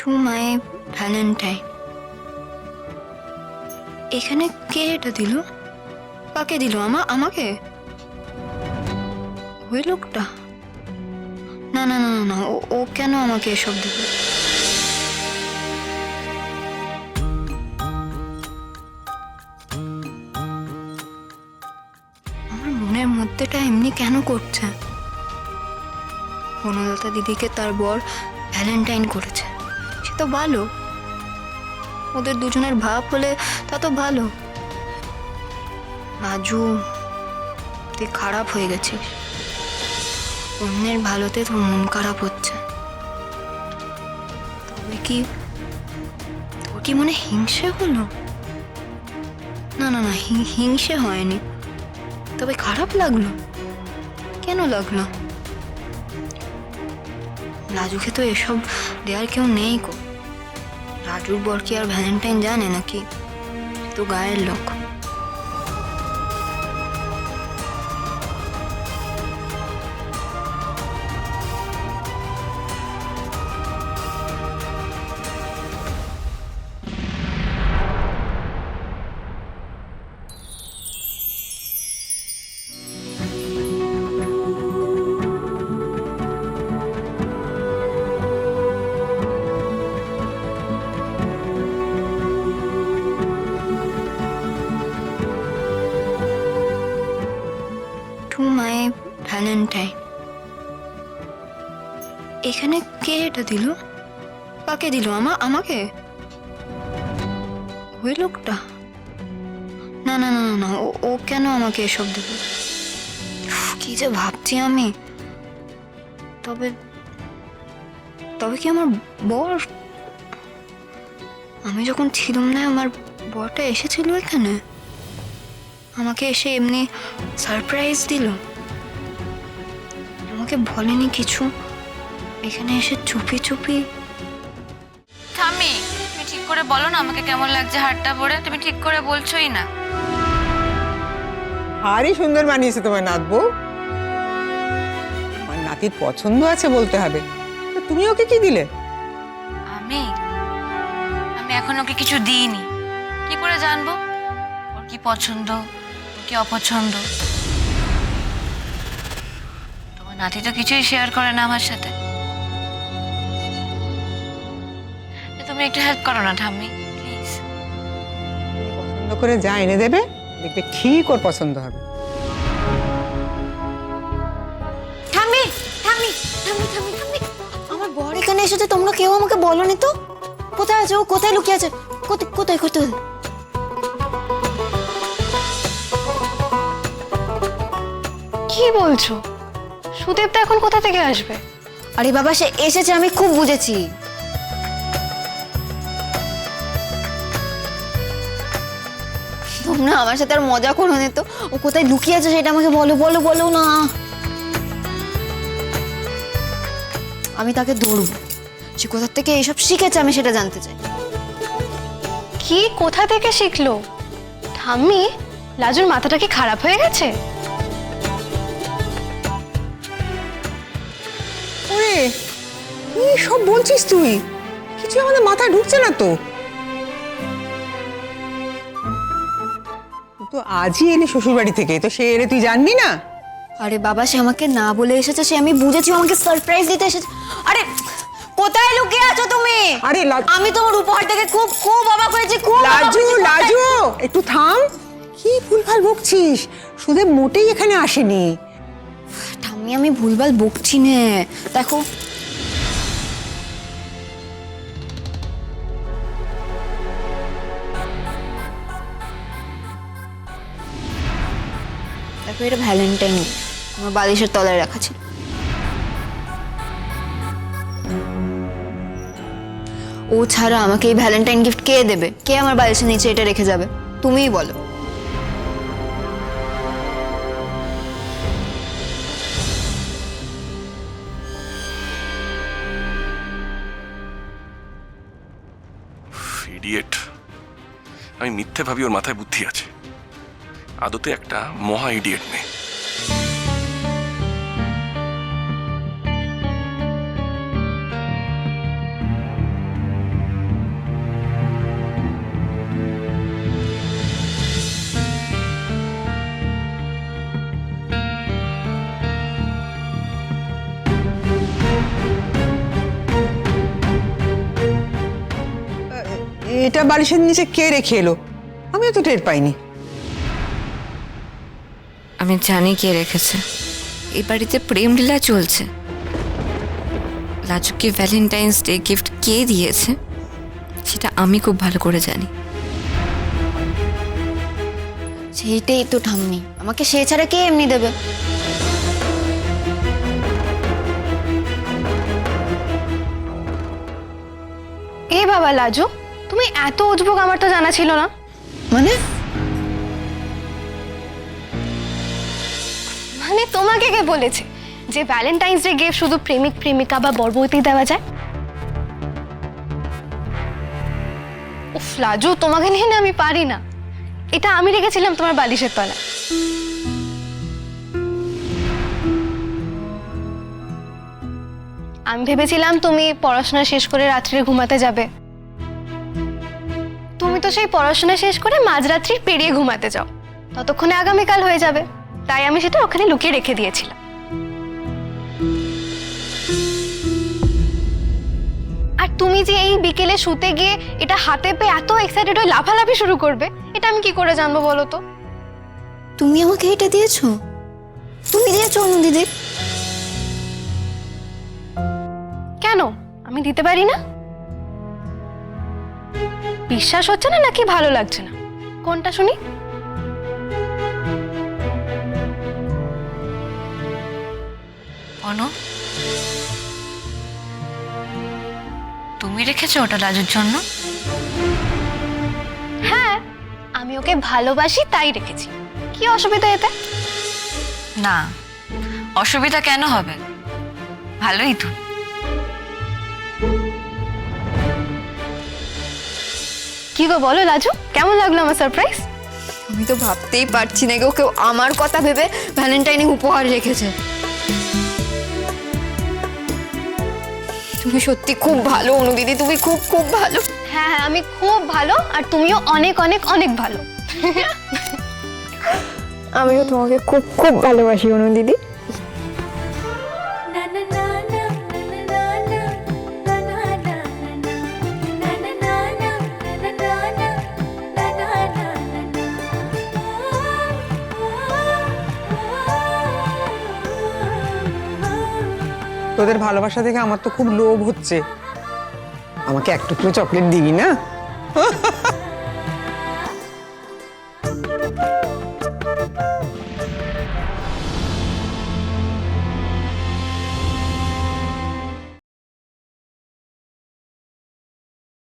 To my Valentine. এখানে কে এটা দিল? কাকে দিল? আমাকে? ওই লোকটা? না না না না না, ও কেন আমাকে এসব দেবে? আমার মনের মধ্যেটা এমনি কেন করছে? বনলতা দিদিকে তার বর ভ্যালেন্টাইন করেছে, সে তো ভালো। ওদের দুজনের ভাব হলে তা তো ভালো। রাজু, তুই খারাপ হয়ে গেছিস। অন্যের ভালোতে তোর মন খারাপ হচ্ছে। তোর কি মনে হিংসে হলো? না না না, হিংসে হয়নি, তবে খারাপ লাগলো। কেন লাগলো? রাজুকে তো এসব দেওয়ার কেউ নেই গো। রাজুর বর কি আর ভ্যালেন্টাইন জানে নাকি? তো গায়ের লোক। To my Valentine. এখানে কে এটা দিল? কাকে দিল? আমাকে? ওই লোকটা? না না না না, ও কেন আমাকে এসব দেবে? কি যে ভাবছি আমি। তবে তবে কি আমার বর? আমি যখন ছিলাম না, আমার বরটা এসেছিল এখানে, আমাকে এসে এমনি সারপ্রাইজ দিল, আমাকে বলেনি কিছু, এখানে এসে চুপি চুপি। ঠাম্মি, তুমি ঠিক করে বলো না আমাকে কেমন লাগছে হারটা পরে? তুমি ঠিক করে বলছোই না। হারই সুন্দর মানিয়েছে তোমার নাত বউ। আমার নাতির পছন্দ আছে বলতে হবে। তো তুমি ওকে কি দিলে? আমি আমি এখন ওকে কিছু দিইনি। কি করে জানবো ওর কি পছন্দ, ওর কি অপছন্দ? তোমার নাতি তো কিছুই শেয়ার করে না আমার সাথে। তুমি একটু হেল্প করো না ঠাম্মি, প্লিজ। পছন্দ করে যা এনে দেবে, দেখবে ঠিক ওর পছন্দ হবে। থামি থামি থামি থামি থামি, আমার বর এখানে এসেছে, তোমরা কেউ আমাকে বলোনি তো। কোথায় আছে ও? কোথায় লুকিয়ে আছে? কোথায় কোথায় কোথায়? কি বলছো? সুদেবদা এখন কোথা থেকে আসবে? আরে বাবা, সে এসেছে, আমি খুব বুঝেছি। তোমরা আমার সাথে আর মজা করো না তো। ও কোথায় লুকিয়ে আছে সেটা আমাকে বলো বলো বলো না। আমি তাকে ধরবো। সে কোথা থেকে এসব শিখেছে আমি সেটা জানতে চাই। কি কোথা থেকে শিখলো? ঠাম্মি, লাজুর মাথাটা কি খারাপ হয়ে গেছে? ওরে, কি সব বলছিস তুই? কিছু আমাদের মাথায় ঢুকছে না তো। তো আজই এলি শ্বশুর বাড়ি থেকে, তো সে এলে তুই জানবি না? আরে বাবা, সে আমাকে না বলে এসেছে, সে আমি বুঝেছি ও আমাকে সারপ্রাইজ দিতে এসেছে। আরে কোথায় লুকিয়ে আছো তুমি? আরে আমি তোমার উপহার থেকে খুব খুব অবাক হয়েছি, খুব অবাক লাজু হয়েছি। লাজু, একটু থাম। কি ভুলভাল বকছিস? সুদেব মোটেই এখানে আসেনি। ঠাম্মি, আমি ভুলভাল বকছি না, দেখো। দেখো, এটা ভ্যালেন্টাইন আমার বালিশের তলায় রাখা ছিল। ও ছাড়া আমাকে এই ভ্যালেন্টাইন গিফট কে দেবে? কে আমার বালিশের নিচে এটা রেখে যাবে? তুমিই বলো। ইডিয়েট। আমি মিথ্যে ভাবি ওর মাথায় বুদ্ধি আছে, আদতে একটা মহা ইডিয়েট মেয়ে। এটা বালিশের নিচে কে রেখে এলো? আমিও তো টের পাইনি। আমি জানি কে রেখেছে। এই বাড়িতে প্রেম লীলা চলছে। লাজুকে ভ্যালেন্টাইন্স ডে গিফট কে দিয়েছে সেটা আমি খুব ভালো করে জানি। সেইটাই তো ঠাম্মি, আমাকে সে ছাড়া কে এমনি দেবে? এ বাবা লাজু, তুমি এত উজবুক আমার তো জানা ছিল না। মানে মানে তোমাকে কে বলেছে যে ভ্যালেন্টাইন্স ডে গিফট শুধু প্রেমিক প্রেমিকা বা বরবৌতি দেওয়া যায়? উফ লাজু, তোমাকে নিয়ে না আমি পারি না। এটা আমি রেখেছিলাম তোমার বালিশের তলায়। আমি ভেবেছিলাম তুমি পড়াশোনা শেষ করে রাত্রে ঘুমাতে যাবে। তুমি তো সেই পড়াশোনা শেষ করে মাঝরাত্রি পেরিয়ে ঘুমাতে যাও, ততক্ষণে আগামীকাল হয়ে যাবে। তাই আমি সেটা ওখানে লুকিয়ে রেখে দিয়েছিলাম। আর তুমি যে এই বিকেলে শুতে গিয়ে এটা হাতে পেয়ে এত এক্সাইটেড হয়ে লাফালাফি শুরু করবে, এটা আমি কি করে জানবো বলো তো? তুমি আমাকে এটা দিয়েছো? তুমি দিয়েছো অনু দিদি? কেন আমি দিতে পারি না? বিশ্বাস হচ্ছে না নাকি ভালো লাগছে না? কোনটা শুনি? অনু, তুমি রেখেছো ওটা লাজুর জন্য? হ্যাঁ, আমি ওকে ভালোবাসি তাই রেখেছি। কি অসুবিধা এতে? না, অসুবিধা কেন হবে? ভালোই তো। কি গো বলো লাজু, কেমন লাগলো আমার সারপ্রাইজ? আমি তো ভাবতেই পারছি না কেউ কেউ আমার কথা ভেবে ভ্যালেন্টাইনে উপহার রেখেছে। তুমি সত্যি খুব ভালো অনু দিদি, তুমি খুব খুব ভালো। হ্যাঁ হ্যাঁ, আমি খুব ভালো, আর তুমিও অনেক অনেক অনেক ভালো। আমিও তোমাকে খুব খুব ভালোবাসি অনু দিদি। তোদের ভালোবাসা থেকে আমার তো খুব লোভ হচ্ছে। আমাকে এক টুকরো চকলেট দিবি না?